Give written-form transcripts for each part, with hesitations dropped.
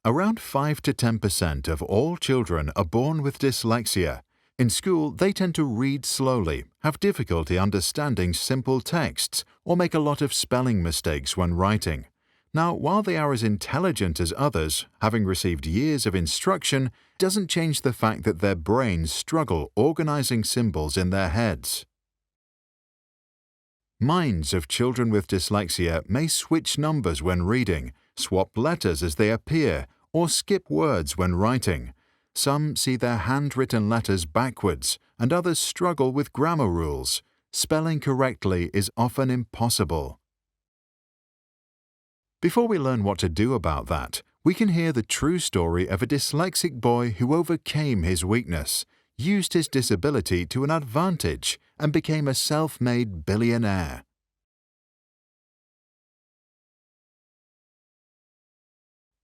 Around 5 to 10% of all children are born with dyslexia. In school, they tend to read slowly, have difficulty understanding simple texts, or make a lot of spelling mistakes when writing. Now, while they are as intelligent as others, having received years of instruction doesn't change the fact that their brains struggle organizing symbols in their heads. Minds of children with dyslexia may switch numbers when reading, swap letters as they appear, or skip words when writing. Some see their handwritten letters backwards, and others struggle with grammar rules. Spelling correctly is often impossible. Before we learn what to do about that, we can hear the true story of a dyslexic boy who overcame his weakness, used his disability to an advantage, and became a self-made billionaire.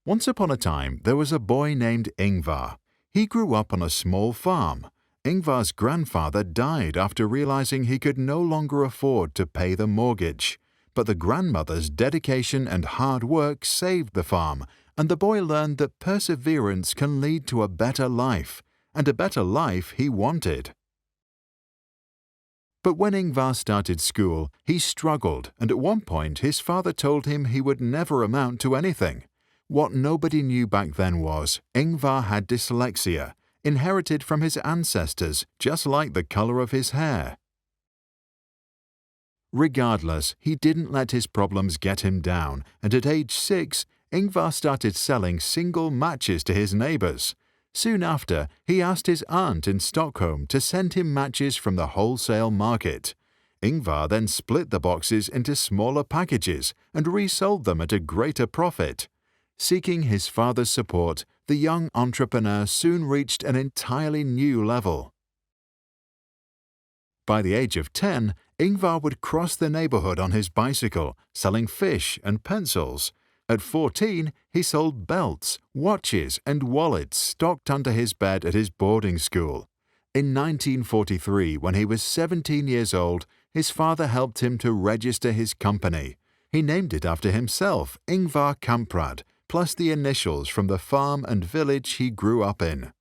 Once upon a time, there was a boy named Ingvar. He grew up on a small farm. Ingvar's grandfather died after realizing he could no longer afford to pay the mortgage. But the grandmother's dedication and hard work saved the farm, and the boy learned that perseverance can lead to a better life, and a better life he wanted. But when Ingvar started school, he struggled, and at one point his father told him he would never amount to anything. What nobody knew back then was Ingvar had dyslexia, inherited from his ancestors, just like the color of his hair. Regardless, he didn't let his problems get him down, and at age 6, Ingvar started selling single matches to his neighbors. Soon after, he asked his aunt in Stockholm to send him matches from the wholesale market. Ingvar then split the boxes into smaller packages and resold them at a greater profit. Seeking his father's support, the young entrepreneur soon reached an entirely new level. By the age of 10, Ingvar would cross the neighborhood on his bicycle, selling fish and pencils. At 14, he sold belts, watches, and wallets stocked under his bed at his boarding school. In 1943, when he was 17 years old, his father helped him to register his company. He named it after himself, Ingvar Kamprad, plus the initials from the farm and village he grew up in.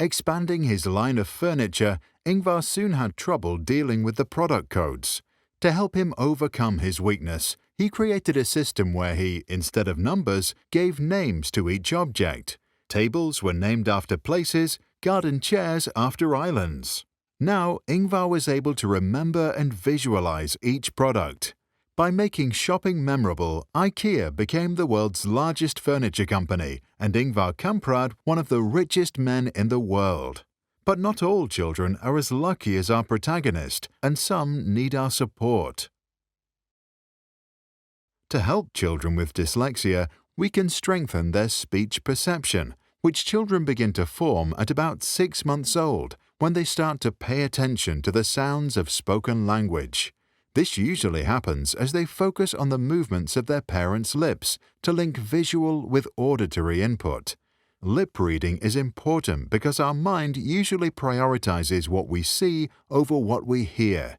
Expanding his line of furniture, Ingvar soon had trouble dealing with the product codes. To help him overcome his weakness, he created a system where he, instead of numbers, gave names to each object. Tables were named after places, garden chairs after islands. Now, Ingvar was able to remember and visualize each product. By making shopping memorable, IKEA became the world's largest furniture company, and Ingvar Kamprad one of the richest men in the world. But not all children are as lucky as our protagonist, and some need our support. To help children with dyslexia, we can strengthen their speech perception, which children begin to form at about 6 months old, when they start to pay attention to the sounds of spoken language. This usually happens as they focus on the movements of their parents' lips to link visual with auditory input. Lip reading is important because our mind usually prioritizes what we see over what we hear.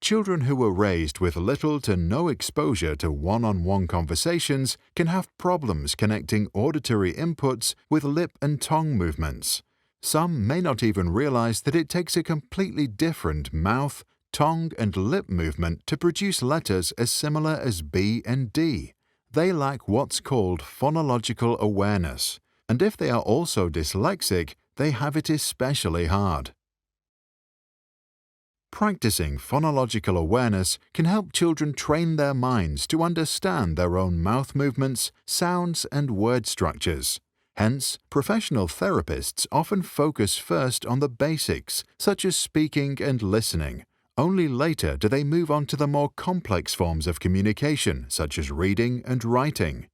Children who were raised with little to no exposure to one-on-one conversations can have problems connecting auditory inputs with lip and tongue movements. Some may not even realize that it takes a completely different mouth, tongue, and lip movement to produce letters as similar as B and D. They lack what's called phonological awareness, and if they are also dyslexic, they have it especially hard. Practicing phonological awareness can help children train their minds to understand their own mouth movements, sounds, and word structures. Hence, professional therapists often focus first on the basics, such as speaking and listening. Only later do they move on to the more complex forms of communication, such as reading and writing.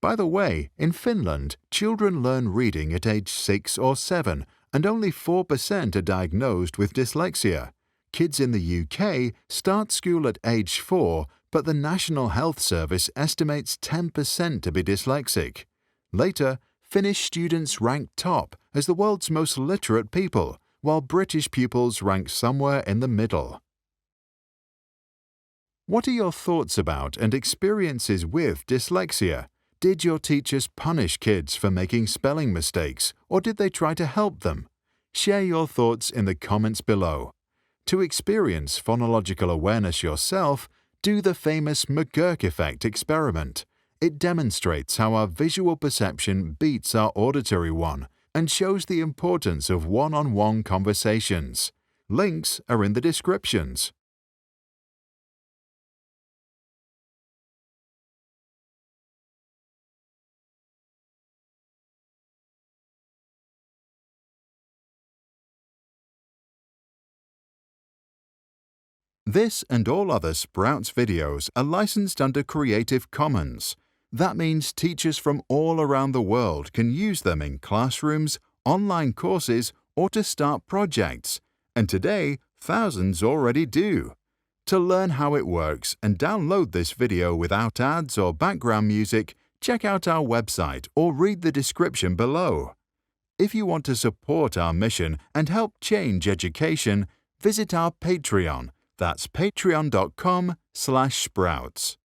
By the way, in Finland, children learn reading at age 6 or 7, and only 4% are diagnosed with dyslexia. Kids in the UK start school at age 4, but the National Health Service estimates 10% to be dyslexic. Later, Finnish students rank top as the world's most literate people, while British pupils rank somewhere in the middle. What are your thoughts about and experiences with dyslexia? Did your teachers punish kids for making spelling mistakes, or did they try to help them? Share your thoughts in the comments below. To experience phonological awareness yourself, do the famous McGurk effect experiment. It demonstrates how our visual perception beats our auditory one and shows the importance of one-on-one conversations. Links are in the descriptions. This and all other Sprouts videos are licensed under Creative Commons. That means teachers from all around the world can use them in classrooms, online courses, or to start projects. And today, thousands already do. To learn how it works and download this video without ads or background music, check out our website or read the description below. If you want to support our mission and help change education, visit our Patreon. That's patreon.com/sprouts.